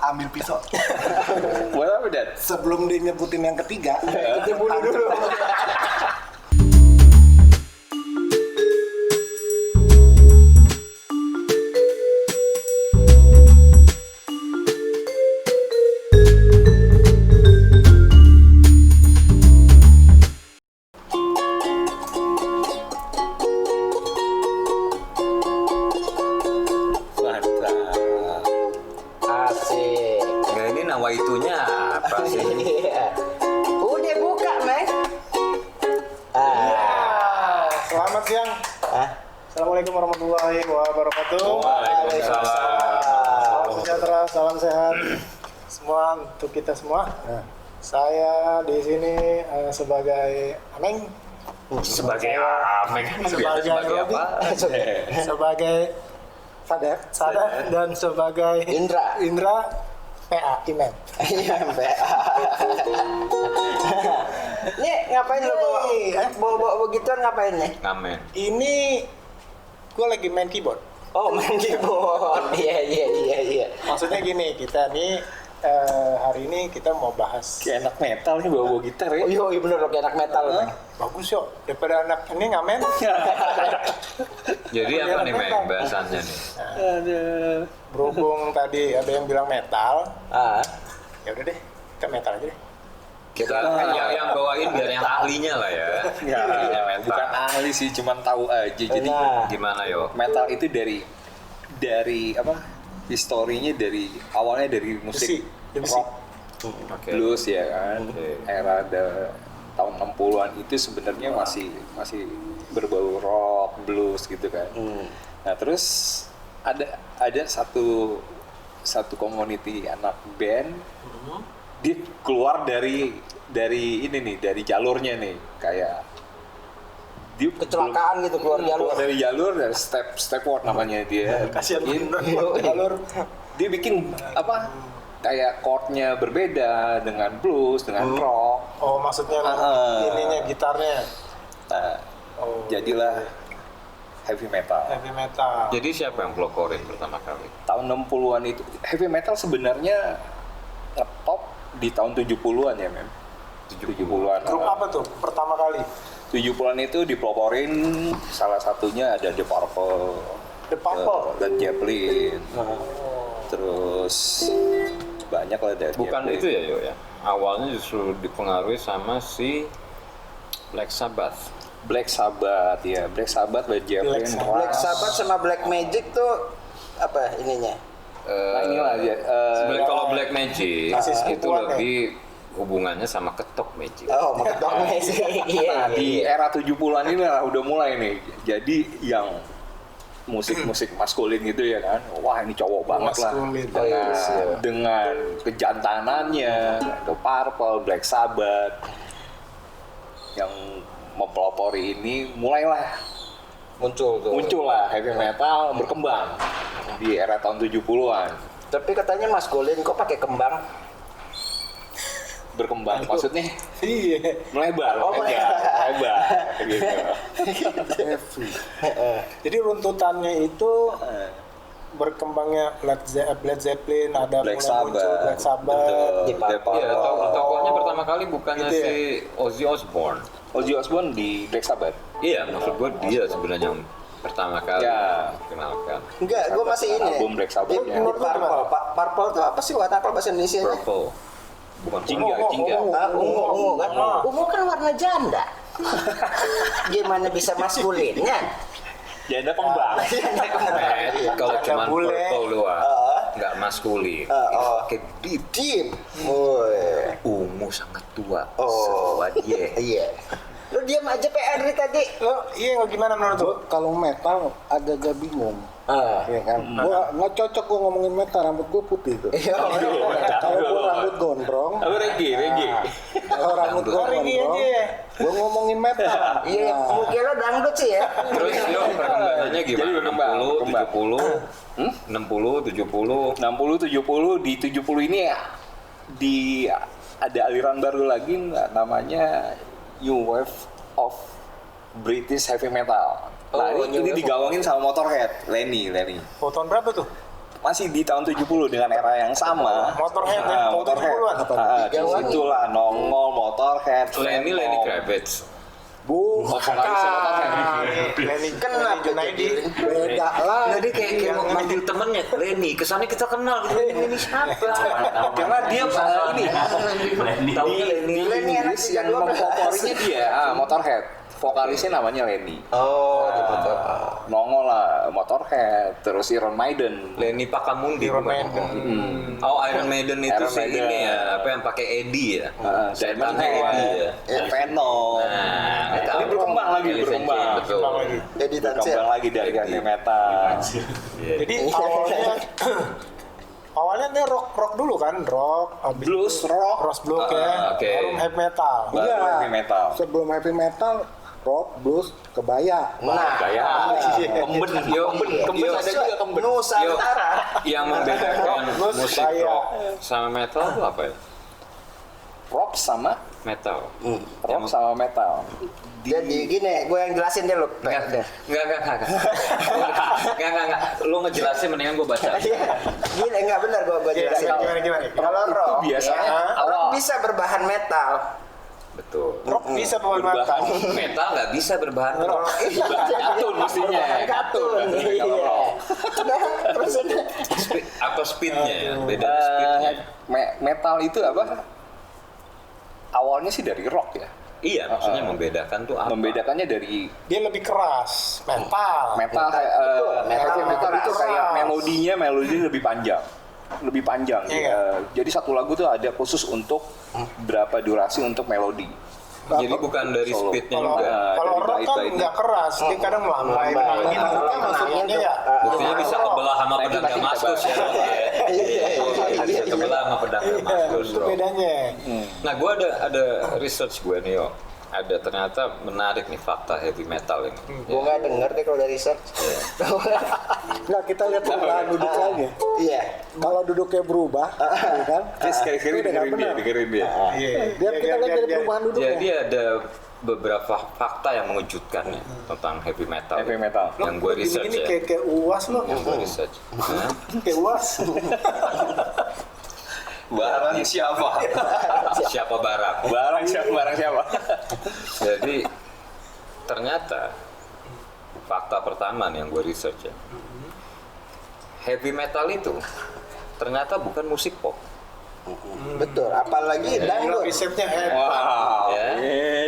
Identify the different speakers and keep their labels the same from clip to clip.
Speaker 1: ambil pisau.
Speaker 2: Buat apa, Dad?
Speaker 1: Sebelum dia nyebutin yang ketiga,
Speaker 3: Itu bunuh dulu.
Speaker 2: Mantap.
Speaker 3: Asik.
Speaker 2: Nah, ini nawaitunya apa sih?
Speaker 3: Iya. Udah buka, Meng.
Speaker 4: Selamat siang. Assalamualaikum warahmatullahi wabarakatuh.
Speaker 2: Waalaikumsalam.
Speaker 4: Salam sejahtera, salam sehat. Semua untuk kita semua. Saya di sini sebagai Ameng,
Speaker 2: Sebagai Ameng. Sebagai apa?
Speaker 4: sebagai Sadar dan sebagai
Speaker 3: Indra.
Speaker 4: PA Imen.
Speaker 3: Iya, Mbak. Nih, ngapain lo bawa begituan ngapain nih?
Speaker 2: Ngamen.
Speaker 4: Ini gue lagi main keyboard.
Speaker 3: Oh, main keyboard. Iya.
Speaker 4: Maksudnya gini, kita nih hari ini kita mau bahas.
Speaker 2: Kayak anak metal nih bawa gitar ya.
Speaker 3: Oh iya bener loh, kayak anak metal. Meng.
Speaker 4: Bagus yuk, daripada anak ini ngamen.
Speaker 2: Jadi apa nih, Meng, bahasannya nih?
Speaker 4: Berhubung tadi ada yang bilang metal, ya udah deh, kita metal aja deh.
Speaker 2: Kita yang bawain biar yang ahlinya lah ya. Ahlinya metal.
Speaker 5: Bukan ahli sih, cuman tahu aja. Jadi
Speaker 2: Gimana yo?
Speaker 5: metal itu dari apa? Historinya dari awalnya dari musik
Speaker 4: Besi.
Speaker 5: rock,
Speaker 2: Oke.
Speaker 5: blues ya kan.
Speaker 2: Oke.
Speaker 5: Era tahun 60-an itu sebenarnya masih berbau rock, blues gitu kan. Nah, terus ada satu community anak band, dia keluar dari ini nih, dari jalurnya nih, kayak dia
Speaker 3: Kecelakaan gitu, keluar jalur.
Speaker 5: dari jalur, dari stepward namanya dia.
Speaker 4: Kasihan
Speaker 5: Dia-
Speaker 4: bener jalur.
Speaker 5: dia bikin apa, kayak chordnya berbeda dengan blues, dengan rock.
Speaker 4: Oh maksudnya ininya gitarnya.
Speaker 5: Nah,
Speaker 4: Oh,
Speaker 5: jadilah heavy metal.
Speaker 4: heavy metal.
Speaker 2: Jadi siapa yang peloporin pertama kali?
Speaker 5: Tahun 60-an itu heavy metal sebenarnya ngetop di tahun 70-an ya, Mem. 70-an.
Speaker 4: Grup apa tuh pertama kali?
Speaker 5: 70-an itu dipeloporin, salah satunya ada The Purple,
Speaker 4: The Purple.
Speaker 5: Led Zeppelin, terus banyak lah dari
Speaker 2: Bukan itu ya, yo ya. Awalnya justru dipengaruhi sama si Black Sabbath.
Speaker 5: Black Sabbath ya, Black Sabbath, Led Zeppelin,
Speaker 3: Black Sabbath sama Black Magic tuh apa ininya?
Speaker 5: Nah inilah ya.
Speaker 2: Sebenarnya kalau Black Magic
Speaker 4: Masih
Speaker 2: itu
Speaker 4: sepupuan ya?
Speaker 2: lebih hubungannya sama ketok Magic.
Speaker 3: Oh, mau ketok Magic.
Speaker 5: Nah,
Speaker 3: Iya.
Speaker 5: di era 70-an ini lah udah mulai nih. Jadi yang musik maskulin gitu ya kan. Wah, ini cowok banget lah.
Speaker 4: Maskulin.
Speaker 5: Dengan kejantanannya, The Purple, Black Sabbath yang mempelopori ini mulailah muncullah heavy metal berkembang di era tahun 70-an.
Speaker 3: Tapi katanya maskulin kok pakai kembang?
Speaker 5: Berkembang maksudnya
Speaker 4: Iya.
Speaker 5: melebar gitu.
Speaker 4: Heavy. Jadi runtutannya itu berkembangnya Led Zeppelin, ada
Speaker 5: Black
Speaker 4: mulai muncul
Speaker 5: Sabbath,
Speaker 4: Black Sabbath.
Speaker 5: betul.
Speaker 3: Di Purple.
Speaker 2: Iya, tokohnya pertama kali bukannya
Speaker 4: Gitu ya?
Speaker 2: si Ozzy Osbourne.
Speaker 5: Ozzy Osbourne di Black Sabbath.
Speaker 2: Iya, maksud gue dia sebenarnya yang pertama kali
Speaker 5: Ya.
Speaker 2: kenalkan.
Speaker 3: Enggak, gue masih ini.
Speaker 5: Album Black Sabbath
Speaker 3: Di
Speaker 5: ya.
Speaker 3: Purple. Purple tuh apa sih, warna apa bahasa Indonesia?
Speaker 2: Purple. Bukan
Speaker 5: Jingga.
Speaker 3: Ungu kan? Ungu kan warna janda. Gimana bisa maskulinnya?
Speaker 5: Janda kembang.
Speaker 2: Kalau cuma
Speaker 4: bule.
Speaker 2: purple doang, nggak maskulin. Pakai deep.
Speaker 3: Deep. Woi.
Speaker 2: Ungu sangat tua.
Speaker 3: Oh.
Speaker 2: Setua dia.
Speaker 3: Iya. Lu diam aja PR dari tadi.
Speaker 4: Lo iya gimana menurut lo?
Speaker 1: Kalau metal agak-agak bingung. Ya kan, gua nggak cocok gua ngomongin metal, rambut gua putih tuh.
Speaker 3: Iya.
Speaker 1: Kalau gua rambut gondrong,
Speaker 5: Apa reggae?
Speaker 1: kalau rambut gua
Speaker 4: Hari ini
Speaker 1: gondrong,
Speaker 4: aja.
Speaker 1: gua ngomongin metal.
Speaker 3: Iya, mungkin lo dangdut sih ya.
Speaker 2: Terus yo perkembangannya
Speaker 5: Jadi
Speaker 2: gimana?
Speaker 5: berkembang.
Speaker 2: 60, 70,
Speaker 5: 60, 70, di 70 ini ya ada aliran baru lagi namanya New Wave of British Heavy Metal. Nah,
Speaker 3: Oh,
Speaker 5: ini
Speaker 3: New Wave
Speaker 5: digawangin sama Motorhead, Lenny.
Speaker 4: Oh, tahun berapa tuh?
Speaker 5: masih di tahun 70 dengan era yang sama.
Speaker 4: Motorhead ya, tahun
Speaker 5: Motorhead.
Speaker 4: 70-an.
Speaker 5: Di situlah nongol Motorhead.
Speaker 2: Lenny
Speaker 5: Venom.
Speaker 2: Kravitz.
Speaker 5: Vokalisnya Motorhead.
Speaker 4: Lenny
Speaker 3: Kenapa
Speaker 4: Junaidi.
Speaker 1: Beda lah.
Speaker 3: Jadi kayak mau manggil temennya Lenny, kesannya kita kenal gitu. Ini siapa?
Speaker 5: Karena dia ini
Speaker 3: Taunya Lenny.
Speaker 5: di Inggris yang mempoporinya dia Motorhead. Vokalisnya namanya Lenny.
Speaker 3: Oh, gitu.
Speaker 5: Nongol lah Motorhead, terus Iron Maiden.
Speaker 2: Lenny Pakamundi.
Speaker 4: Iron
Speaker 2: bukan?
Speaker 4: Maiden.
Speaker 2: Oh, Iron Maiden itu
Speaker 5: Iron
Speaker 2: sih
Speaker 5: Maiden.
Speaker 2: ini ya, apa yang pakai Eddie ya?
Speaker 5: Setannya
Speaker 2: Setannya Eddie ya.
Speaker 5: Venom.
Speaker 2: Nah,
Speaker 5: Ini berkembang lagi,
Speaker 2: Alice in
Speaker 5: berkembang.
Speaker 2: Chains, betul.
Speaker 3: Jadi
Speaker 5: Berkembang lagi dari heavy metal.
Speaker 4: Jadi awalnya ini rock dulu kan, rock, habis
Speaker 5: Blues,
Speaker 4: itu
Speaker 5: rock.
Speaker 4: blues ya,
Speaker 2: oke.
Speaker 4: baru heavy metal.
Speaker 5: Baru
Speaker 1: Iya.
Speaker 5: heavy metal.
Speaker 1: Sebelum heavy metal, rock, blues, kebaya.
Speaker 3: Nah,
Speaker 5: Gaya. Kemben, kemben ada juga kemben.
Speaker 3: Nusantara.
Speaker 2: Yang membedakan
Speaker 4: Terus
Speaker 2: musik
Speaker 4: saya-
Speaker 2: rock sama metal itu apa ya?
Speaker 5: Rock sama
Speaker 2: Metal.
Speaker 5: rock sama metal.
Speaker 3: Jadi gini, gue yang jelasin deh lu.
Speaker 2: Enggak. Lu ngejelasin mendingan gue baca.
Speaker 3: Gini, enggak benar gue jelasin.
Speaker 4: Gimana?
Speaker 3: Kalau rock,
Speaker 5: biasanya
Speaker 3: rock bisa berbahan metal.
Speaker 2: Betul.
Speaker 4: Rock bisa berbahan metal.
Speaker 2: Metal nggak bisa berbahan rock.
Speaker 5: Katun mestinya.
Speaker 3: Katun.
Speaker 5: Kalau
Speaker 3: Iya.
Speaker 5: rock.
Speaker 3: Nah, terus
Speaker 2: Atau speednya ya, beda speednya.
Speaker 5: Metal itu apa? Awalnya sih dari rock ya.
Speaker 2: Iya, maksudnya membedakan tuh apa?
Speaker 5: Membedakannya dari
Speaker 4: Dia lebih keras, metal.
Speaker 5: metal, heavy metal itu kayak melodinya lebih panjang. Lebih panjang.
Speaker 4: Iya.
Speaker 5: Jadi satu lagu tuh ada khusus untuk berapa durasi untuk melodi.
Speaker 2: Jadi bukan dari
Speaker 5: Solo.
Speaker 2: speednya
Speaker 4: Kalau
Speaker 2: juga.
Speaker 4: kalau
Speaker 5: dari
Speaker 4: rock kan
Speaker 5: bait-baitnya.
Speaker 4: nggak keras, dia kadang melambai. Gitu kan maksudnya ya.
Speaker 2: Buktinya bisa kebelah sama pedang Damaskus ya. Bisa kebelah sama pedang Damaskus.
Speaker 4: Itu
Speaker 2: bro.
Speaker 4: bedanya.
Speaker 2: Nah, gue ada research gue nih, yo. Ada ternyata menarik nih fakta heavy metal ini.
Speaker 3: gue nggak denger deh kalau dari research.
Speaker 1: Nggak, kita lihat perubahan duduknya.
Speaker 3: Iya.
Speaker 1: Kalau duduknya berubah, ya kan?
Speaker 5: Sekali-sekali
Speaker 1: Itu udah nggak benar.
Speaker 5: dengerin dia.
Speaker 1: Biar kita lihat dari perubahan duduknya.
Speaker 2: Jadi ada beberapa fakta yang mengejutkan ya tentang heavy metal.
Speaker 5: Heavy metal.
Speaker 2: Yang gue research
Speaker 4: Ini
Speaker 2: ya.
Speaker 4: kayak uas loh.
Speaker 2: Yang gue research. Hah?
Speaker 4: Kayak uas.
Speaker 5: Barang siapa?
Speaker 2: Siapa barang?
Speaker 5: Barang siapa?
Speaker 2: Jadi ternyata fakta pertama nih yang gue research ya, heavy metal itu ternyata bukan musik pop.
Speaker 3: Betul, apalagi dangdut.
Speaker 4: Risetnya hebat.
Speaker 5: Wow.
Speaker 2: Ya.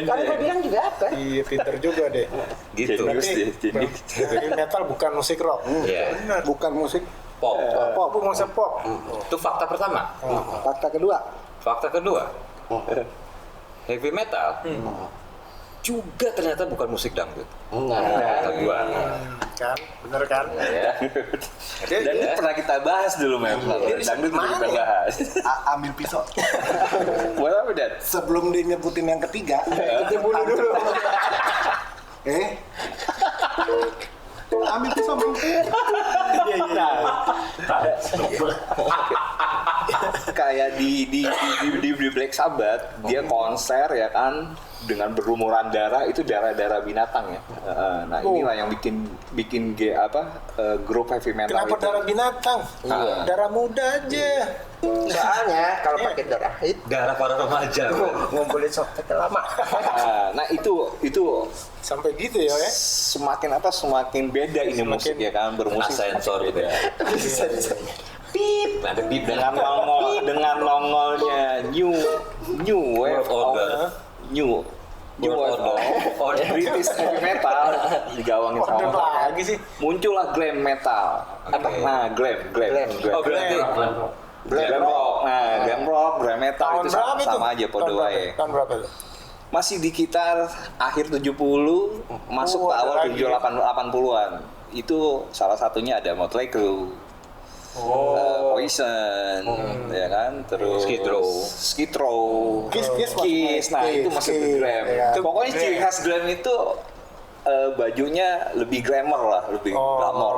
Speaker 3: Kan gue bilang juga apa?
Speaker 4: Iya, pinter juga deh.
Speaker 2: Gitu.
Speaker 5: Jadi
Speaker 4: Heavy metal bukan musik rock.
Speaker 2: Iya.
Speaker 1: Bukan musik
Speaker 2: Pop.
Speaker 1: pop.
Speaker 4: Aku musik pop.
Speaker 2: Itu fakta pertama.
Speaker 1: Fakta kedua,
Speaker 2: Fakta kedua, heavy metal juga ternyata bukan musik dangdut. Fakta dua.
Speaker 4: Kan, bener kan?
Speaker 2: Ya.
Speaker 5: dan ini pernah kita bahas dulu memang. Dangdut pernah kita bahas.
Speaker 1: ambil pisau.
Speaker 5: Buat apa Dan?
Speaker 1: Sebelum dia nyebutin yang ketiga, kita bunuh dulu. Ambil pisau, Bang.
Speaker 5: Kayak di Black Sabbath dia konser ya kan dengan berlumuran darah itu darah binatang ya. Nah inilah yang bikin grup heavy metal
Speaker 4: Kenapa
Speaker 5: itu.
Speaker 4: darah binatang? Darah muda aja.
Speaker 3: Soalnya kalau pakai darah itu
Speaker 2: Darah para remaja.
Speaker 3: ngumpulin soket lama.
Speaker 5: Nah itu
Speaker 4: Sampai gitu ya.
Speaker 5: semakin beda ini musik ya kan bermusik
Speaker 2: Sensor gitu ya.
Speaker 3: Pip.
Speaker 2: Ada beat
Speaker 5: dengan nongolnya new wave
Speaker 2: Order.
Speaker 5: new
Speaker 2: World
Speaker 5: wave
Speaker 2: Order.
Speaker 5: of British heavy metal digawangin sama
Speaker 4: Order
Speaker 5: Motorhead.
Speaker 4: lagi sih.
Speaker 5: Muncullah glam metal.
Speaker 2: Oke.
Speaker 5: Nah, glam.
Speaker 2: Oh berarti
Speaker 5: Glam rock. Nah, glam rock, glam metal
Speaker 4: Tahun
Speaker 5: itu
Speaker 4: berapa itu?
Speaker 5: sama aja podo wae.
Speaker 4: Tahun berapa itu?
Speaker 5: Masih di sekitar akhir 70 masuk ke
Speaker 4: ada
Speaker 5: awal
Speaker 4: lagi.
Speaker 5: 80-an. Itu salah satunya ada Motley Crue. Poison, ya kan, terus Skid Row, Kiss, nah itu masuk ke glam.
Speaker 1: ya.
Speaker 5: Pokoknya ciri khas glam itu bajunya lebih glamour lah, lebih glamor.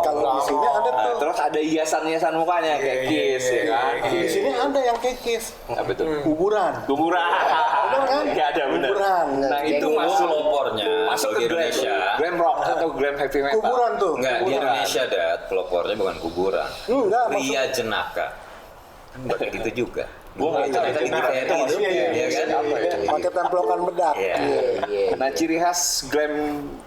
Speaker 1: Kalau di sini ada
Speaker 5: Nah,
Speaker 1: tuh,
Speaker 5: terus ada hiasan mukanya kayak Kiss, ya kan.
Speaker 1: di sini ada yang kekis.
Speaker 5: Apa tuh?
Speaker 1: Kuburan.
Speaker 5: Kuburan.
Speaker 1: kan?
Speaker 5: Iya ada benar.
Speaker 1: Kuburan.
Speaker 5: Nah itu masuk
Speaker 2: pelopornya
Speaker 5: masuk ke
Speaker 2: di Indonesia.
Speaker 5: glam rock atau glam heavy metal.
Speaker 1: Kuburan tuh.
Speaker 2: Enggak, di
Speaker 1: kuburan.
Speaker 2: Indonesia pelopornya bukan kuburan.
Speaker 1: Enggak,
Speaker 2: Pria jenaka. Enggak kayak gitu juga.
Speaker 5: Gua nggak tahu
Speaker 2: Cerita
Speaker 5: itu
Speaker 2: di TVRI itu,
Speaker 4: iya,
Speaker 2: ya kan?
Speaker 5: Apa ya?
Speaker 1: Pakai templokan bedak.
Speaker 2: Iya.
Speaker 5: Nah ciri khas glam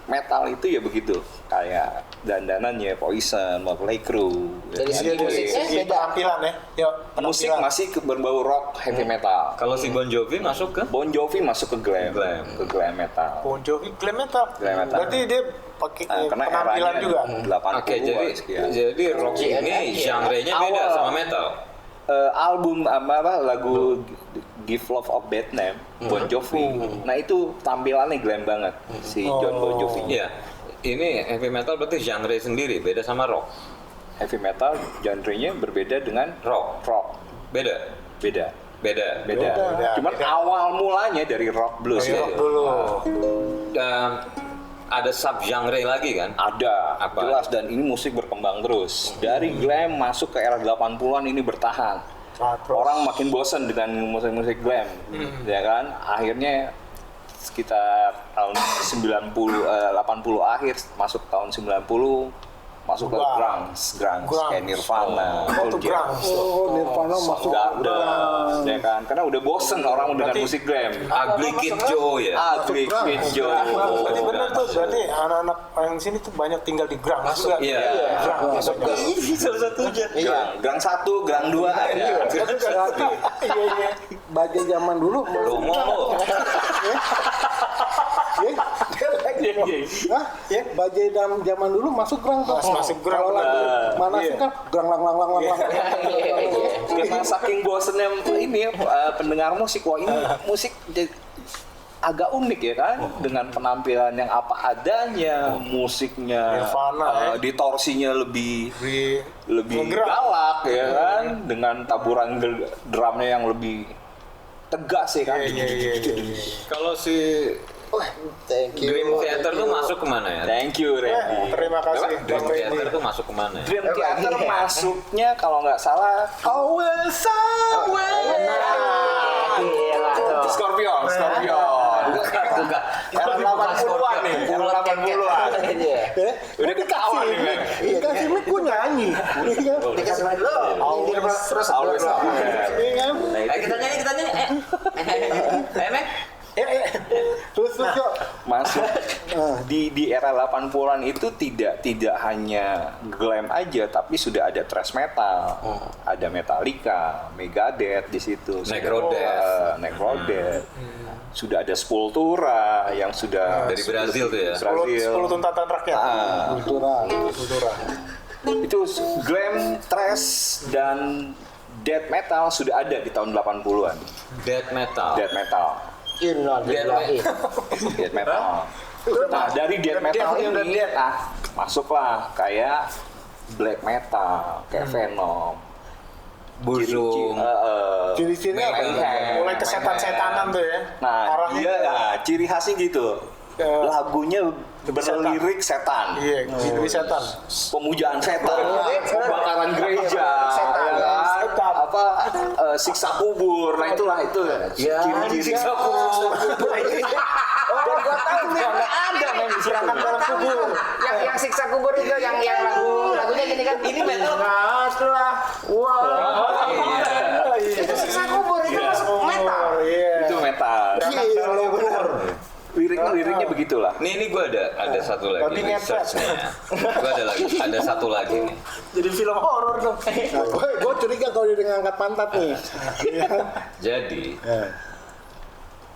Speaker 5: metal itu ya begitu, kayak dandanannya Poison, Motley Crue.
Speaker 3: Dari segi musiknya
Speaker 4: Segi
Speaker 3: beda.
Speaker 4: penampilan ya. Yuk,
Speaker 5: Musik
Speaker 4: penampilan.
Speaker 5: masih berbau rock, heavy metal.
Speaker 2: Kalau si Bon Jovi masuk ke
Speaker 5: Bon Jovi masuk ke glam,
Speaker 2: Glam.
Speaker 5: ke glam metal.
Speaker 4: Bon Jovi glam metal.
Speaker 5: Glam metal.
Speaker 4: Berarti dia pakai
Speaker 5: Karena
Speaker 4: penampilan
Speaker 5: eranya
Speaker 4: juga.
Speaker 5: 80-an
Speaker 2: Oke,
Speaker 5: sekian.
Speaker 2: jadi rock ini genre-nya beda
Speaker 5: Awal.
Speaker 2: sama metal.
Speaker 5: Album apa lagu Give Love a Bad Name Bon Jovi. Nah itu tampilannya glam banget si John Bon Jovi.
Speaker 2: Iya. Ini heavy metal berarti genre sendiri, beda sama rock.
Speaker 5: Heavy metal genrenya berbeda dengan
Speaker 2: Rock.
Speaker 5: Beda.
Speaker 2: Beda.
Speaker 4: Beda.
Speaker 5: Cuman awal mulanya dari rock blues
Speaker 4: Dari
Speaker 5: ya.
Speaker 4: rock dulu.
Speaker 2: Dan ada sub genre lagi kan?
Speaker 5: Ada,
Speaker 2: Apa?
Speaker 5: jelas, dan ini musik berkembang terus. Dari glam masuk ke era 80-an ini bertahan.
Speaker 4: Nah, terus.
Speaker 5: Orang makin bosan dengan musik-musik glam, ya kan? Akhirnya sekitar tahun 80 akhir masuk tahun 90 masuk ke
Speaker 4: Wah.
Speaker 5: grunge
Speaker 4: Grunge.
Speaker 5: kayak Nirvana,
Speaker 4: Oh, tuh
Speaker 5: Pearl Jam,
Speaker 4: grunge.
Speaker 1: Oh, Nirvana masuk.
Speaker 5: Soundgarden, ya kan? Karena udah bosen orang dengan
Speaker 4: Berarti-
Speaker 5: musik glam.
Speaker 2: Ugly Kid Joe ya.
Speaker 5: Ugly Kid Joe.
Speaker 4: Berarti benar tuh, berarti anak-anak yang sini tuh banyak tinggal di Grang juga.
Speaker 2: Iya.
Speaker 4: Grang masuk ke
Speaker 2: Salah satunya.
Speaker 5: Gang 1, Gang 2 ada.
Speaker 1: Berarti
Speaker 4: iya.
Speaker 1: baju zaman dulu
Speaker 2: Romo lo.
Speaker 1: Hah? Ya, bajai zaman dulu masuk grang tuh.
Speaker 4: Masuk grang,
Speaker 1: Kalau lagi
Speaker 4: benar.
Speaker 1: mana
Speaker 4: Iya.
Speaker 1: sih kan grang lang lang lang lang lang.
Speaker 5: Karena saking bosennya ini pendengar musik, wah ini musik agak unik ya kan, dengan penampilan yang apa adanya, musiknya
Speaker 4: Nirvana,
Speaker 5: distorsinya lebih
Speaker 4: Ngegerak.
Speaker 5: galak ya kan, dengan taburan drumnya yang lebih tegas ya kan.
Speaker 4: Iya.
Speaker 2: Kalau si
Speaker 3: Wah, thank you.
Speaker 2: Dream Theater tuh masuk kemana ya?
Speaker 5: Thank you Randy.
Speaker 4: Terima kasih
Speaker 2: Dream
Speaker 4: Bang
Speaker 2: Theater
Speaker 4: Randy.
Speaker 2: tuh masuk kemana ya?
Speaker 5: Dream Theater masuknya kalau nggak salah
Speaker 1: Awal
Speaker 3: Gila tuh.
Speaker 5: Scorpion.
Speaker 2: Bukan.
Speaker 5: Era 80-an nih, era 80-an.
Speaker 3: Iya.
Speaker 5: Udah ketahuan nih, men.
Speaker 1: Dikasih mic gua nyanyi. Iya.
Speaker 3: Dikasih mic lo, nyindir terus
Speaker 5: Always
Speaker 3: lo.
Speaker 1: Iya kan?
Speaker 2: Kita nyanyi. Mek.
Speaker 1: Terus yuk.
Speaker 5: Masuk di era 80-an itu tidak hanya glam aja, tapi sudah ada thrash metal, ada Metallica, Megadeth di situ, Necrodeath, sudah ada Sepultura yang sudah
Speaker 2: Dari Brazil tuh ya?
Speaker 4: 10 tuntatan rakyat.
Speaker 1: Kultural.
Speaker 5: Itu glam, thrash dan death metal sudah ada di tahun 80-an.
Speaker 2: Death metal.
Speaker 5: Death metal.
Speaker 3: Innalillahi.
Speaker 5: Death metal. Nah, dari death metal ini masuklah kayak black metal, kayak Venom,
Speaker 2: Busung.
Speaker 1: Ciri-cirinya apa?
Speaker 4: Mulai ke setan-setanan tuh ya.
Speaker 5: Nah,
Speaker 4: Arahnya
Speaker 5: dia
Speaker 4: ke-
Speaker 5: ciri khasnya gitu. Lagunya berlirik setan.
Speaker 4: Iya, jadi setan.
Speaker 5: Pemujaan setan, pembakaran gereja,
Speaker 3: Setan.
Speaker 5: ya kan? Apa siksa kubur. Nah, itulah itu. Ciri-ciri siksa kubur.
Speaker 3: Oh, gua tahu nih.
Speaker 5: Ada men di situ.
Speaker 3: Gua tahu. Yang siksa kubur itu yang lagunya gini kan. Ini metal. Setelah itu siksa kubur itu masuk metal.
Speaker 4: Iya.
Speaker 5: Itu metal.
Speaker 1: Gila bener.
Speaker 5: Liriknya begitulah.
Speaker 2: Nih gue ada satu lagi
Speaker 4: Babi ngepet.
Speaker 2: researchnya. Gue ada satu lagi nih.
Speaker 4: Jadi film horor dong.
Speaker 1: Nah, gue curiga kalau dia ngangkat pantat nih.
Speaker 2: Jadi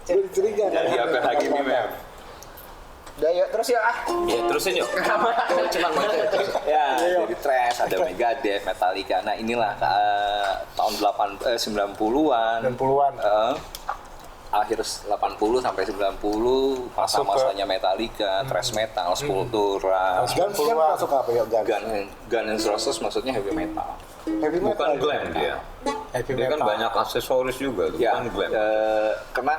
Speaker 1: Gue curiga.
Speaker 5: Jadi apa lagi nih, Mem?
Speaker 3: Udah yuk terus yuk ah.
Speaker 2: ya terusin yuk.
Speaker 3: Cuma mau terus.
Speaker 5: Ya, dari thrash, ada Megadeth, Metallica. Nah, inilah tahun 90-an.
Speaker 4: 90-an.
Speaker 5: Akhir 80 sampai 90 masa-masanya Metallica, thrash metal, Sepultura,
Speaker 1: Guns masuk apa ya Guns?
Speaker 5: Guns N' Roses maksudnya heavy metal.
Speaker 1: Heavy metal.
Speaker 2: Bukan glam dia.
Speaker 4: Heavy
Speaker 2: Dia kan
Speaker 4: metal.
Speaker 2: banyak aksesoris juga, tuh,
Speaker 5: Ya,
Speaker 2: bukan glam.
Speaker 5: karena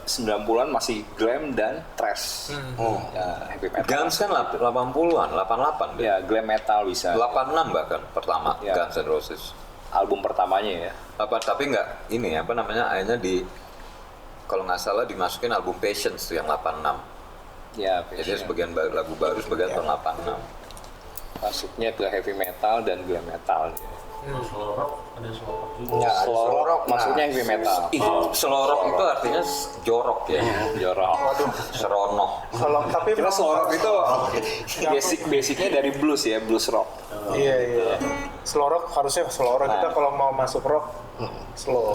Speaker 5: 90-an masih glam dan thrash. Ya, heavy metal.
Speaker 2: Guns kan 80-an, 88 dia.
Speaker 5: Ya, glam metal bisa.
Speaker 2: 86 bahkan pertama
Speaker 5: Ya.
Speaker 2: Guns N' Roses.
Speaker 5: album pertamanya ya.
Speaker 2: Tapi nggak ini apa namanya, akhirnya kalau nggak salah dimasukin album Patience tuh yang 86.
Speaker 5: Ya,
Speaker 2: Jadi sebagian lagu baru, sebagian tahun 86.
Speaker 5: masuknya ke heavy metal dan glam metal.
Speaker 6: Slow rock, ada slow rock juga.
Speaker 5: Ya, slow rock masuknya heavy metal.
Speaker 2: Slow rock itu artinya jorok ya.
Speaker 5: Jorok.
Speaker 2: Seronok.
Speaker 4: Kalau tapi
Speaker 5: Kira slow rock itu basicnya dari blues ya, blues rock.
Speaker 4: Iya. Slow rock harusnya slow rock. Kita kalau mau masuk rock slow.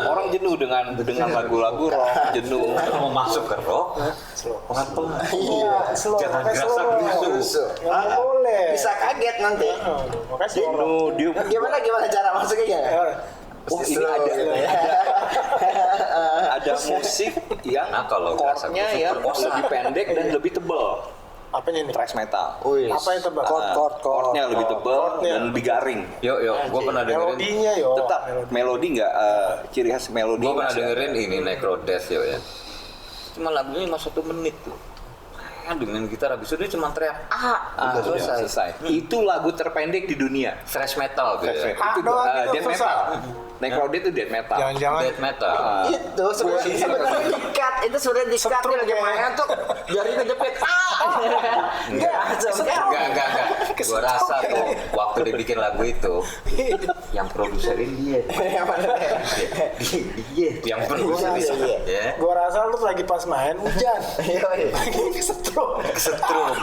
Speaker 5: Orang jenuh dengan lagu-lagu rock, jenuh.
Speaker 2: Mau masuk ke rock, pelan-pelan.
Speaker 4: Iya, slow.
Speaker 2: Jangan
Speaker 4: Pakai
Speaker 2: gerasa
Speaker 4: slow rock.
Speaker 2: gerusu.
Speaker 4: Nggak boleh.
Speaker 3: Bisa kaget nanti.
Speaker 4: Makanya slow rock.
Speaker 5: Jenuh, dia
Speaker 3: Gimana cara masuknya?
Speaker 5: oh ini ada musik yang
Speaker 2: Nah, kalau gerasa
Speaker 5: chordnya
Speaker 2: gerusu
Speaker 5: yang
Speaker 2: perkosa.
Speaker 5: lebih pendek dan lebih tebal.
Speaker 4: Apanya nih?
Speaker 5: Thrash metal.
Speaker 4: Apa yang tebal?
Speaker 5: Chordnya lebih tebal dan lebih garing.
Speaker 2: Yuk, gue pernah dengerin.
Speaker 4: Melodinya yo.
Speaker 5: Tetap melodi nggak ciri khas melodi.
Speaker 2: Gue pernah
Speaker 5: masih ada.
Speaker 2: dengerin ini Necrodeath ya. Cuma lagunya cuma 1 menit tuh. Dengan gitar habis itu dia cuma teriak
Speaker 5: Udah selesai. Itu lagu terpendek di dunia.
Speaker 2: thrash metal gitu ya.
Speaker 5: Itu
Speaker 4: doang gitu,
Speaker 5: death
Speaker 4: susah.
Speaker 5: metal. Necrodeath itu death metal.
Speaker 4: Jangan-jangan
Speaker 2: Death metal.
Speaker 3: Itu sebenarnya dikat, itu sudah dikat
Speaker 4: Setrum
Speaker 3: lagi
Speaker 4: kayaknya.
Speaker 3: main tuh jari kejepit.
Speaker 2: Enggak. Gua rasa tuh waktu dia bikin lagu itu yang produserin dia. Dia yang produserin. Ya.
Speaker 4: gua rasa lu lagi pas main hujan. Lagi kesetrum.
Speaker 2: Kesetrum.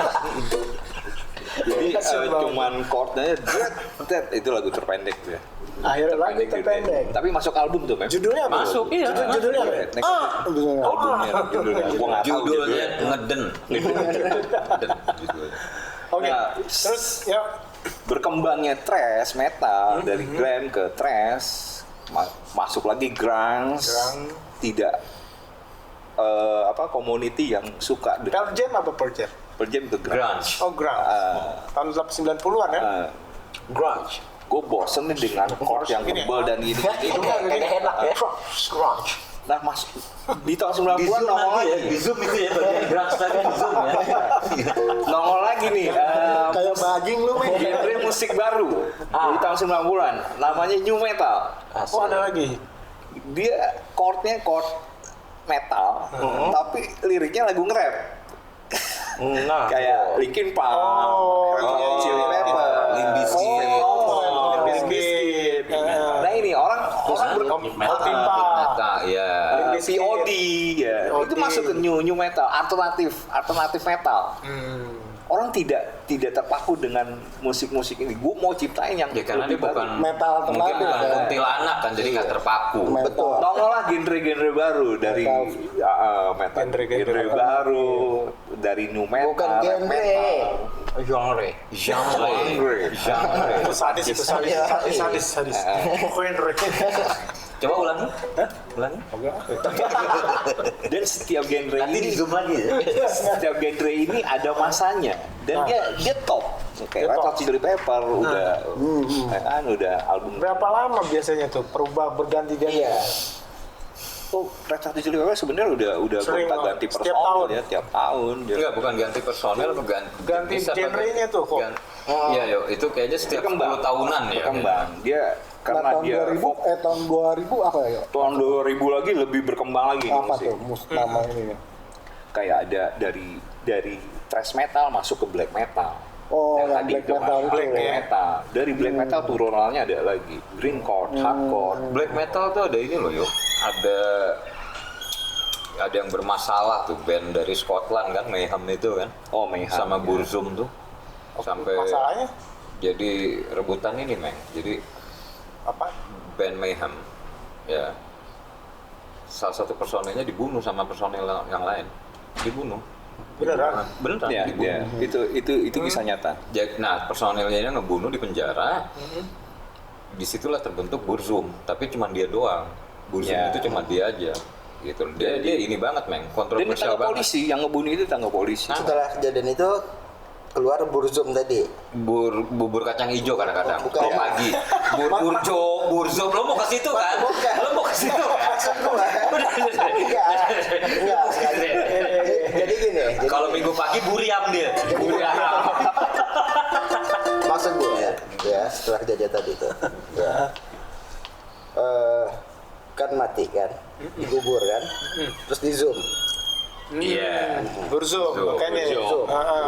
Speaker 5: Jadi
Speaker 4: Kasian banget.
Speaker 5: cuman chordnya itu lagu terpendek tuh ya.
Speaker 4: Akhirnya lagi
Speaker 5: di dunia.
Speaker 4: terpendek.
Speaker 5: Tapi masuk album tuh, Mem.
Speaker 4: Judulnya apa?
Speaker 2: Masuk, iya.
Speaker 4: Judulnya apa?
Speaker 5: Albumnya. Gua nggak tahu
Speaker 2: Judulnya Ngeden.
Speaker 4: Oke.
Speaker 5: Nah,
Speaker 4: Terus ya
Speaker 5: berkembangnya thrash metal dari glam ke thrash, masuk lagi grunge. Tidak community yang suka
Speaker 4: Pearl Jam apa Pearl Jam?
Speaker 5: Pearl Jam itu grunge.
Speaker 2: Grunge.
Speaker 4: Oh grunge. Tahun 90-an ya?
Speaker 5: Grunge. Gue bosen nih dengan chord yang
Speaker 4: Gini,
Speaker 5: tebel dan gini.
Speaker 3: Kagak enak ya.
Speaker 4: Grunge.
Speaker 5: Nah, di tahun 90-an nongol lagi.
Speaker 2: Di Zoom itu ya, bagian grunge tadi di Zoom ya.
Speaker 5: Nongol lagi nih.
Speaker 1: Kayak baging lu, men.
Speaker 5: Genre musik baru di tahun 90-an. Namanya new metal.
Speaker 4: Oh ada lagi.
Speaker 5: Dia chordnya chord metal, tapi liriknya lagu nge-rap. Kayak Linkin Park, Red Hot Chili Peppers,
Speaker 2: Limp Bizkit.
Speaker 5: Limp Bizkit. Nah ini orang
Speaker 4: Timpa.
Speaker 2: Ya.
Speaker 5: POD ya. Itu masuk ke new metal, alternatif metal. Orang tidak terpaku dengan musik-musik ini. Gue mau ciptain yang
Speaker 2: Ya karena dia
Speaker 5: lebih baru.
Speaker 2: bukan
Speaker 1: Metal
Speaker 2: mungkin
Speaker 1: alternatif
Speaker 2: bukan
Speaker 1: ya.
Speaker 2: kuntilanak kan, jadi nggak terpaku.
Speaker 1: Betul.
Speaker 5: Nongol lah genre-genre baru dari metal, genre baru dari new metal,
Speaker 3: Bukan
Speaker 5: rap
Speaker 3: genre.
Speaker 5: metal.
Speaker 2: Genre.
Speaker 4: Itu sadis itu sadis. Pokoknya
Speaker 2: Coba ulangi. Ulangi.
Speaker 5: Dan setiap genre
Speaker 2: Nanti di
Speaker 5: ini,
Speaker 2: zoom lagi ya.
Speaker 5: setiap genre ini ada masanya dan dia top. Kayak Red Hot Chili Pepper udah album.
Speaker 4: berapa lama biasanya tuh berganti-ganti?
Speaker 3: Iya.
Speaker 5: Oh, Red Hot Chili Pepper sebenarnya udah
Speaker 4: Sering,
Speaker 5: gonta-ganti
Speaker 4: setiap
Speaker 5: personal
Speaker 4: tahun.
Speaker 5: ya tiap tahun.
Speaker 2: Enggak, bukan ganti personel,
Speaker 4: Ganti
Speaker 2: bisa
Speaker 4: genrenya tuh kok.
Speaker 2: Iya, yo, itu kayaknya setiap 10 tahunan ya.
Speaker 5: Berkembang. Dia
Speaker 1: Nah,
Speaker 5: karena
Speaker 1: tahun
Speaker 5: dia
Speaker 1: 2000, tahun 2000 apa ya?
Speaker 5: tahun 2000 lagi lebih berkembang lagi nih
Speaker 1: Apa
Speaker 5: musik.
Speaker 1: tuh nama ini ya?
Speaker 5: Kayak ada dari thrash metal masuk ke black metal.
Speaker 1: Oh, yang
Speaker 5: tadi
Speaker 1: black
Speaker 5: itu
Speaker 1: metal itu
Speaker 5: black
Speaker 1: ya.
Speaker 5: metal. Dari black metal turunannya ada lagi greencore, hardcore.
Speaker 2: Black metal tuh ada ini loh, yo. Ada yang bermasalah tuh, band dari Scotland kan, Mayhem itu kan.
Speaker 5: Oh, Mayhem.
Speaker 2: Sama Burzum tuh. Sampai
Speaker 4: Masalahnya
Speaker 2: jadi rebutan ini, Meng. Jadi
Speaker 4: apa?
Speaker 2: band Mayhem ya, salah satu personelnya dibunuh sama personel yang lain, dibunuh.
Speaker 4: Beneran?
Speaker 2: Beneran
Speaker 5: Ya,
Speaker 2: dibunuh.
Speaker 5: itu kisah nyata.
Speaker 2: Nah, personelnya ngebunuh di penjara. Disitulah terbentuk Burzum, tapi cuma dia doang. Burzum
Speaker 5: Ya.
Speaker 2: itu cuma dia aja gitu. Dia ini banget, Meng,
Speaker 5: Dan
Speaker 2: kontroversial
Speaker 5: ditangkap
Speaker 2: banget.
Speaker 5: polisi, yang ngebunuh itu ditangkap polisi.
Speaker 3: Setelah kejadian itu keluar Burzum tadi.
Speaker 2: Bubur kacang hijau kadang-kadang
Speaker 3: Bukan.
Speaker 2: kalau pagi. Burzum, lo mau ke situ kan?
Speaker 3: Bukan.
Speaker 2: Lo mau ke situ kan?
Speaker 3: Enggak. Jadi gini.
Speaker 2: Kalau minggu pagi buriam dia. Buriam.
Speaker 3: Maksud gue ya, setelah kejadian tadi itu. Ya. Kan mati kan, dikubur kan, terus di zoom.
Speaker 2: Iya.
Speaker 4: Berzoom, makanya
Speaker 2: Zoom.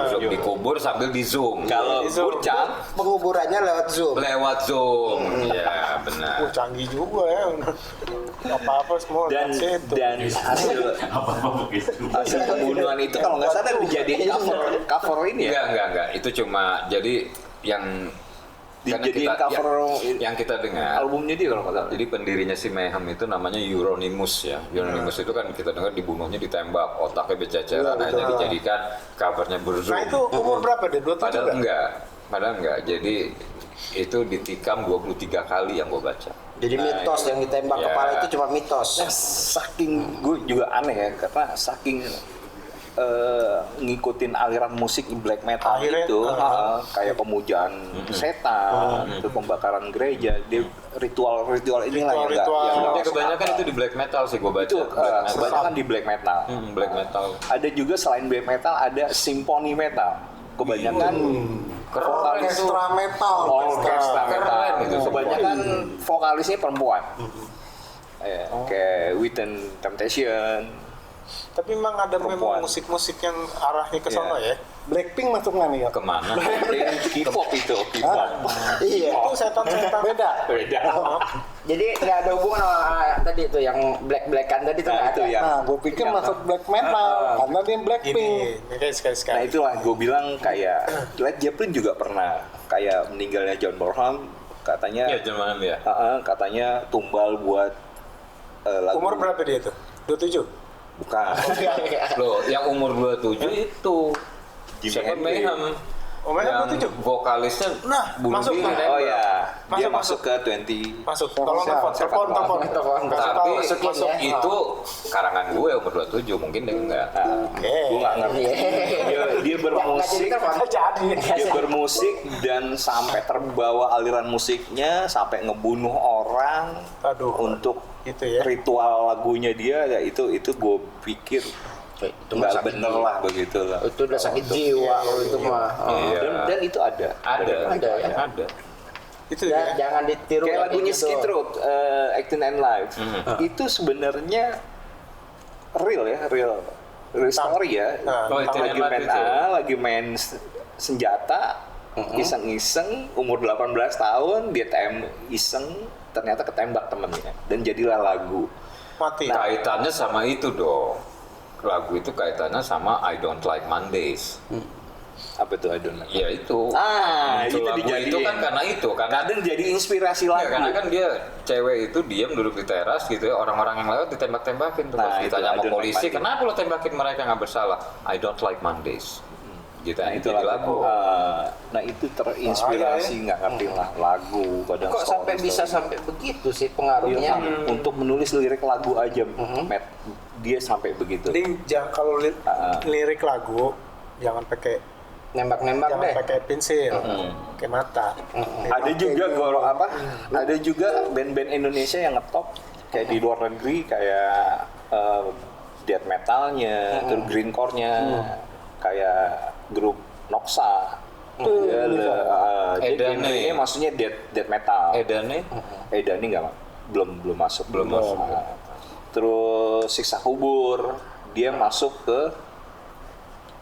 Speaker 2: Zoom dikubur sambil di zoom.
Speaker 5: Kalau Burcang
Speaker 3: Penguburannya lewat zoom.
Speaker 2: Lewat zoom. Iya, benar.
Speaker 4: canggih juga ya. Apa-apa semua
Speaker 5: dan
Speaker 4: lewat situ.
Speaker 5: dan
Speaker 6: Apa-apa begitu.
Speaker 5: hasil pembunuhan itu kalau nggak salah dijadiin cover ini ya.
Speaker 2: Enggak. Itu cuma jadi yang karena
Speaker 5: Dijadiin cover
Speaker 2: yang kita dengar.
Speaker 5: albumnya dia kalau nggak salah.
Speaker 2: Jadi pendirinya si Mayhem itu namanya Euronymous ya. Euronymous itu kan kita dengar dibunuhnya ditembak, otaknya berceceran, hanya dijadikan covernya berzoom.
Speaker 4: Nah itu umur berapa deh? 27
Speaker 2: Padahal
Speaker 4: enggak?
Speaker 2: enggak. Jadi itu ditikam 23 kali yang gue baca.
Speaker 3: Jadi mitos yang ditembak
Speaker 2: Ya.
Speaker 3: kepala itu cuma mitos.
Speaker 5: Saking gue juga aneh ya karena saking ngikutin aliran musik black metal
Speaker 4: Akhirnya,
Speaker 5: itu kayak pemujaan setan, itu pembakaran gereja, dia ritual inilah yang
Speaker 4: Ritual-ritual.
Speaker 5: yang
Speaker 2: Ya
Speaker 5: nggak
Speaker 2: kebanyakan itu di black metal sih gue baca.
Speaker 5: itu kebanyakan di black metal.
Speaker 2: Black metal.
Speaker 5: Ada juga selain black metal ada symphony metal. Kebanyakan
Speaker 1: Orkestra metal.
Speaker 5: orkestra metal.
Speaker 2: Keren itu.
Speaker 5: Kebanyakan vokalisnya perempuan. Kayak Within Temptation.
Speaker 4: Tapi memang ada memang
Speaker 5: Perempuan.
Speaker 4: musik-musik yang arahnya ke sana ya.
Speaker 1: Blackpink masuk nggak nih ya?
Speaker 2: Kemana?
Speaker 5: K-pop itu, K-pop.
Speaker 3: Iya.
Speaker 4: Itu setan-setan.
Speaker 1: Beda.
Speaker 5: Beda.
Speaker 3: Jadi nggak ada hubungan sama tadi itu yang black-blackan tadi tuh
Speaker 5: Nah,
Speaker 3: nggak
Speaker 5: itu
Speaker 3: ada.
Speaker 5: ya.
Speaker 1: Nah, gue pikir masuk black metal karena dia Blackpink.
Speaker 4: Ini kayak sekali-sekali.
Speaker 5: Nah itulah gue bilang kayak Led Zeppelin juga pernah kayak meninggalnya John Bonham katanya
Speaker 2: Ya cuman ya.
Speaker 5: katanya tumbal buat lagu
Speaker 4: Umur berapa dia itu? 27?
Speaker 5: bukan
Speaker 2: Loh, yang umur 27 itu
Speaker 5: Jimi
Speaker 2: siapa
Speaker 5: Hendrix.
Speaker 2: Mayhem?
Speaker 4: Oh, Mayhem
Speaker 2: Yang
Speaker 4: 27?
Speaker 2: vokalisnya
Speaker 4: Nah,
Speaker 2: bunuh
Speaker 4: masuk,
Speaker 2: diri
Speaker 4: Pak.
Speaker 2: nembak.
Speaker 5: oh ya dia
Speaker 4: Masuk,
Speaker 5: masuk ke 20
Speaker 4: Masuk. Tolong
Speaker 1: Siapa?
Speaker 4: telepon.
Speaker 3: Telepon.
Speaker 4: Kasih
Speaker 2: Tapi
Speaker 4: tahu,
Speaker 3: masukin
Speaker 4: masuk.
Speaker 3: ya.
Speaker 2: itu karangan gue umur 27 mungkin dia enggak.
Speaker 4: Oke.
Speaker 5: gue nggak ngerti dia bermusik
Speaker 4: Jadi.
Speaker 5: dia bermusik dan sampai terbawa aliran musiknya sampai ngebunuh orang
Speaker 4: Aduh.
Speaker 5: untuk
Speaker 4: Gitu ya.
Speaker 5: ritual lagunya dia ya itu gue pikir
Speaker 3: Itu mah
Speaker 5: nggak
Speaker 3: sakit
Speaker 5: bener
Speaker 3: jiwa.
Speaker 5: lah begitu lah.
Speaker 3: Itu udah sakit jiwa kalau itu mah.
Speaker 2: Iya.
Speaker 5: Dan itu ada.
Speaker 3: Ada ya.
Speaker 2: Ada.
Speaker 4: Itu
Speaker 3: Ya,
Speaker 4: ya.
Speaker 3: jangan ditiru
Speaker 5: Kayak
Speaker 3: kayak
Speaker 5: lagunya
Speaker 3: gitu.
Speaker 5: Skid Row, Acting and Live, itu sebenarnya real ya, real story ya.
Speaker 4: Nah,
Speaker 2: Oh, itu
Speaker 5: lagi
Speaker 2: yang
Speaker 5: main
Speaker 2: itu.
Speaker 5: lagi main senjata, iseng-iseng, umur 18 tahun dia iseng, ternyata ketembak temennya dan jadilah lagu.
Speaker 4: Mati.
Speaker 2: Kaitannya sama itu dong. Lagu itu kaitannya sama I Don't Like Mondays.
Speaker 5: Apa tuh Adon?
Speaker 2: Ya itu.
Speaker 5: Itu
Speaker 2: lagu
Speaker 5: dijadiin.
Speaker 2: itu kan karena itu karena
Speaker 5: Kadang jadi inspirasi
Speaker 2: ya,
Speaker 5: lagu.
Speaker 2: karena kan dia cewek itu diam duduk di teras gitu ya, orang-orang yang lewat ditembak-tembakin tuh.
Speaker 5: Nah,
Speaker 2: Pas
Speaker 5: itu
Speaker 2: ditanya sama
Speaker 5: I Don't Like
Speaker 2: polisi,
Speaker 5: Mondays.
Speaker 2: kenapa lo tembakin mereka nggak bersalah? I Don't Like Mondays. Gitu
Speaker 5: Nah
Speaker 2: itu
Speaker 5: itu
Speaker 2: lagu.
Speaker 5: nah itu terinspirasi nggak ngerti lah lagu kadang
Speaker 3: Kok sampai bisa sampai begitu sih pengaruhnya?
Speaker 5: untuk menulis lirik lagu aja Matt, dia sampai begitu.
Speaker 4: Jadi jangan kalau lirik lagu jangan pakai
Speaker 3: Nembak-nembak
Speaker 4: jangan
Speaker 3: deh.
Speaker 4: pakai pensil, pakai mata.
Speaker 5: Ada juga kalau ada juga band-band Indonesia yang ngetop kayak di luar negeri kayak death metalnya, terus greencore-nya, kayak grup Noxa. Dia
Speaker 2: Edane.
Speaker 5: genrenya maksudnya death metal.
Speaker 2: Edane
Speaker 5: Edane nggak belum masuk. Terus Siksa Kubur dia masuk ke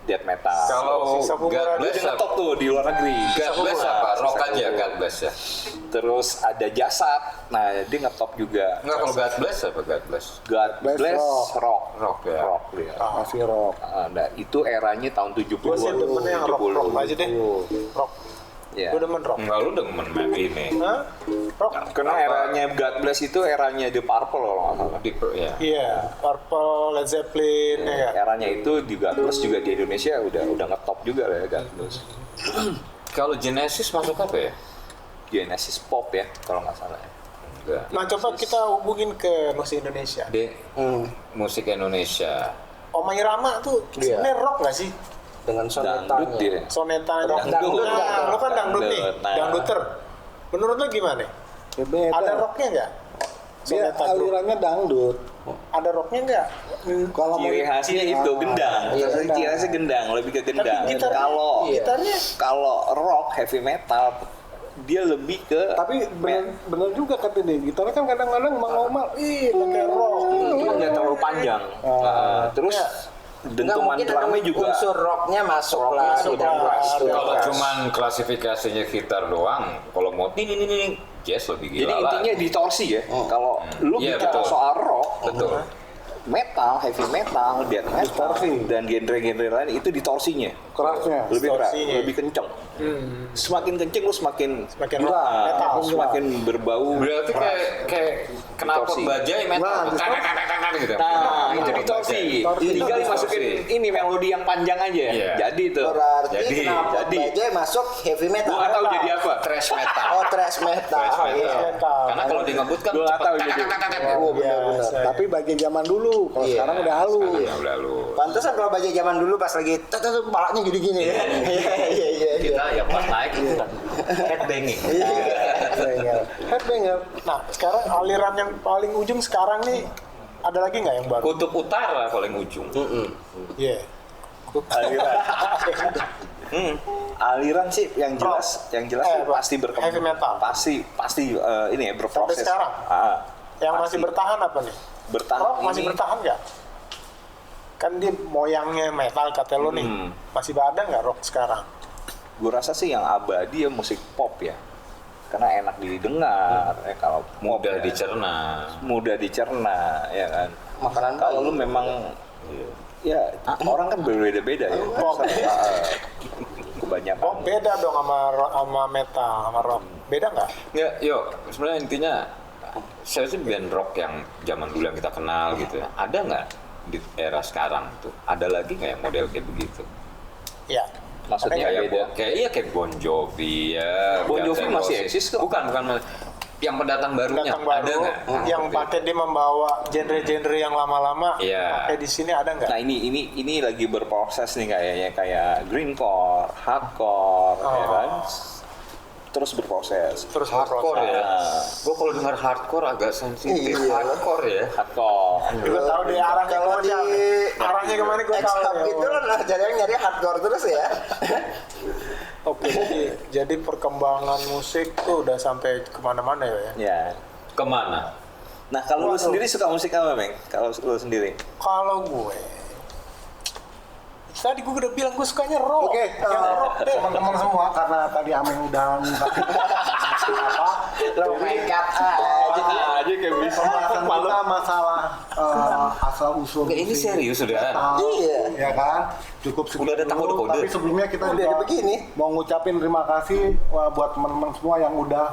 Speaker 5: death metal.
Speaker 2: kalau
Speaker 4: Sisa kubur
Speaker 2: God
Speaker 4: ada.
Speaker 5: Dia
Speaker 2: Bless apa?
Speaker 5: ngetop tuh di luar negeri.
Speaker 2: God Bless apa? Rock aja God Bless ya.
Speaker 5: Terus ada Jasad. Nah, dia ngetop juga.
Speaker 2: Enggak, kalau God Bless apa God Bless?
Speaker 5: God
Speaker 1: Bless
Speaker 5: Bless Rock.
Speaker 2: Rock ya.
Speaker 5: Rock dia.
Speaker 1: Masih rock.
Speaker 5: Nah, itu eranya tahun 70-an.
Speaker 4: Gue sih demen yang rock aja deh. Rock.
Speaker 5: Ya.
Speaker 4: Gue demen rock.
Speaker 2: Enggak, lu demen main ini.
Speaker 4: Hah? Rock.
Speaker 5: Karena eranya God Bless itu eranya The Purple kalau nggak salah.
Speaker 2: Di ya.
Speaker 4: Iya, Purple, Led Zeppelin, ya kan?
Speaker 5: Eranya itu di God Bless juga di Indonesia udah ngetop juga lah ya God Bless.
Speaker 2: Kalau Genesis masuk apa ya?
Speaker 5: Genesis Pop ya kalau nggak salah ya.
Speaker 2: Enggak.
Speaker 4: Nah, coba kita hubungin ke musik Indonesia.
Speaker 2: Di musik Indonesia.
Speaker 4: Oma Irama tuh
Speaker 3: Iya.
Speaker 4: sebenarnya rock nggak sih?
Speaker 3: Dengan
Speaker 5: Dangdut
Speaker 3: sonetanya.
Speaker 5: dia.
Speaker 4: Soneta rock.
Speaker 3: Dangdut.
Speaker 4: Nah, lo kan dangdut nih,
Speaker 5: Nah.
Speaker 4: dangduter. Menurut lo gimana?
Speaker 1: Ya beda.
Speaker 4: Ada rocknya nggak?
Speaker 1: Dia
Speaker 4: Soneta bro.
Speaker 1: alirannya dangdut.
Speaker 4: Ada rocknya nggak?
Speaker 1: Kalau
Speaker 5: Ciri khasnya itu gendang.
Speaker 3: Iya,
Speaker 5: Ciri khasnya gendang, lebih ke gendang.
Speaker 4: Tapi gitar-
Speaker 5: Kalau
Speaker 3: Iya.
Speaker 4: Gitarnya
Speaker 5: kalau rock heavy metal dia lebih ke
Speaker 1: Tapi bener juga kata dia, gitarnya kan kadang-kadang Mang Omar, pakai rock.
Speaker 5: itu nggak terlalu panjang. Terus dentuman
Speaker 3: mungkin
Speaker 5: drumnya
Speaker 3: ada
Speaker 5: juga
Speaker 3: unsur rocknya masuk lah
Speaker 5: masuk,
Speaker 3: di dalam
Speaker 5: keras.
Speaker 2: Kalau cuman klasifikasinya gitar doang, kalau mau ini jazz lebih gila
Speaker 5: Jadi
Speaker 2: lah.
Speaker 5: intinya distorsi ya. Kalau lu
Speaker 2: Iya,
Speaker 5: bicara
Speaker 2: betul.
Speaker 5: soal rock,
Speaker 2: Betul.
Speaker 5: metal, heavy metal, death metal,
Speaker 1: Distorsi.
Speaker 5: dan genre-genre lain itu distorsinya.
Speaker 1: Kerasnya.
Speaker 5: Lebih keras,
Speaker 4: Distorsinya.
Speaker 5: lebih kenceng. Semakin kenceng lu semakin
Speaker 4: Semakin rock, metal.
Speaker 5: semakin berbau.
Speaker 2: Berarti kayak kenapa
Speaker 5: Distorsi.
Speaker 2: bajai metal gitu.
Speaker 5: Nah, itu distorsi.
Speaker 1: Distorsi.
Speaker 5: Tinggal
Speaker 2: Distorsi.
Speaker 5: masukin ini melodi yang panjang aja.
Speaker 2: Iya.
Speaker 5: Jadi tuh.
Speaker 3: berarti
Speaker 2: Jadi,
Speaker 3: kenapa Bajai masuk heavy metal?
Speaker 5: Gua nggak tahu jadi apa.
Speaker 2: Thrash metal.
Speaker 3: Oh, thrash metal.
Speaker 2: Thrash metal.
Speaker 3: Iya.
Speaker 4: metal.
Speaker 2: Karena kalau dia ngebut kan
Speaker 5: Gua nggak tahu
Speaker 2: cepet.
Speaker 5: jadi.
Speaker 3: Oh, benar-benar.
Speaker 4: Biasa.
Speaker 1: Tapi bagian zaman dulu, kalau
Speaker 3: Iya.
Speaker 1: sekarang udah halus.
Speaker 2: Sekarang udah lu.
Speaker 3: Pantesan kalau Bajai zaman dulu pas lagi tuh palanya gini-gini ya. Iya.
Speaker 2: Kita yang pas naik itu headbanging.
Speaker 1: Headbanger.
Speaker 4: Nah, sekarang aliran yang paling ujung sekarang nih ada lagi nggak yang baru?
Speaker 2: Kutub utara paling ujung.
Speaker 4: Iya.
Speaker 5: Aliran. Aliran sih yang jelas pasti berkembang.
Speaker 4: heavy metal.
Speaker 5: Pasti ini ya berproses.
Speaker 4: Sampai sekarang? Yang masih
Speaker 5: Pasti.
Speaker 4: bertahan apa nih?
Speaker 5: Bertahan
Speaker 4: Rock masih
Speaker 5: ini.
Speaker 4: bertahan nggak? Kan dia moyangnya metal kata lo nih. Masih ada nggak rock sekarang?
Speaker 5: Gue rasa sih yang abadi ya musik pop ya, karena enak didengar ya kalau pop
Speaker 2: Mudah
Speaker 5: ya.
Speaker 2: dicerna.
Speaker 5: Ya kan.
Speaker 3: Makanan
Speaker 5: Kalau lu memang ya orang kan berbeda-beda ya.
Speaker 4: Pop.
Speaker 5: Kebanyakan.
Speaker 4: Oh beda dong sama metal sama rock. Beda nggak?
Speaker 2: Ya, yuk. Sebenarnya intinya saya sih band rock yang zaman dulu yang kita kenal gitu ya. Ada nggak di era sekarang tuh? Ada lagi nggak yang model kayak begitu?
Speaker 4: Ya.
Speaker 5: Maksudnya beda.
Speaker 2: Kayak Bon Jovi ya.
Speaker 5: Bon
Speaker 2: Guns
Speaker 5: Jovi
Speaker 2: N'
Speaker 5: masih
Speaker 2: Roses.
Speaker 5: eksis kok.
Speaker 2: Bukan yang pendatang barunya.
Speaker 4: Datang
Speaker 2: Ada
Speaker 4: baru
Speaker 2: nggak?
Speaker 4: yang pakai dia membawa genre-genre yang lama-lama.
Speaker 2: Iya.
Speaker 4: Pakai di sini ada nggak?
Speaker 5: Nah ini lagi berproses nih kayaknya kayak greencore, hardcore, ya kan? Terus berproses.
Speaker 4: Terus
Speaker 2: Hardcore
Speaker 4: berproses.
Speaker 2: ya. Gue kalau dengar hardcore agak sensitif.
Speaker 3: Iya.
Speaker 2: Hardcore ya.
Speaker 5: Hardcore.
Speaker 4: Gue tahu deh arahnya
Speaker 3: Kalau
Speaker 4: kemana.
Speaker 3: di
Speaker 4: Arahnya kemana gue tahu.
Speaker 3: X-Hub itu kan nyari hardcore terus ya.
Speaker 4: Oke, jadi perkembangan musik tuh udah sampai kemana-mana ya?
Speaker 5: Ya.
Speaker 2: Kemana?
Speaker 5: Nah kalau lu sendiri suka musik apa, Meng? Kalau lu sendiri?
Speaker 4: Kalau gue, tadi gue udah bilang gue sukanya rock.
Speaker 1: Oke,
Speaker 4: yang rock deh.
Speaker 1: teman-teman semua, karena tadi Ameng udah ngungkapin apa,
Speaker 3: Lo nekat
Speaker 5: Aja kayak bisa.
Speaker 1: pembahasan kita masalah asal usul
Speaker 2: Ini
Speaker 1: musik
Speaker 2: serius sudah.
Speaker 1: metal,
Speaker 3: Iya.
Speaker 1: ya kan, cukup segitu
Speaker 2: Udah ada tamu
Speaker 1: dulu.
Speaker 2: kode.
Speaker 1: Tapi sebelumnya kita
Speaker 3: Udah
Speaker 1: juga
Speaker 3: begini.
Speaker 1: mau ngucapin terima kasih buat teman-teman semua yang udah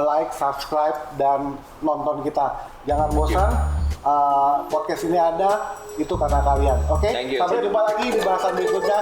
Speaker 1: like, subscribe, dan nonton kita. Jangan bosan, podcast ini ada itu karena kalian. Oke,
Speaker 5: Thank you.
Speaker 1: sampai jumpa lagi di bahasan berikutnya.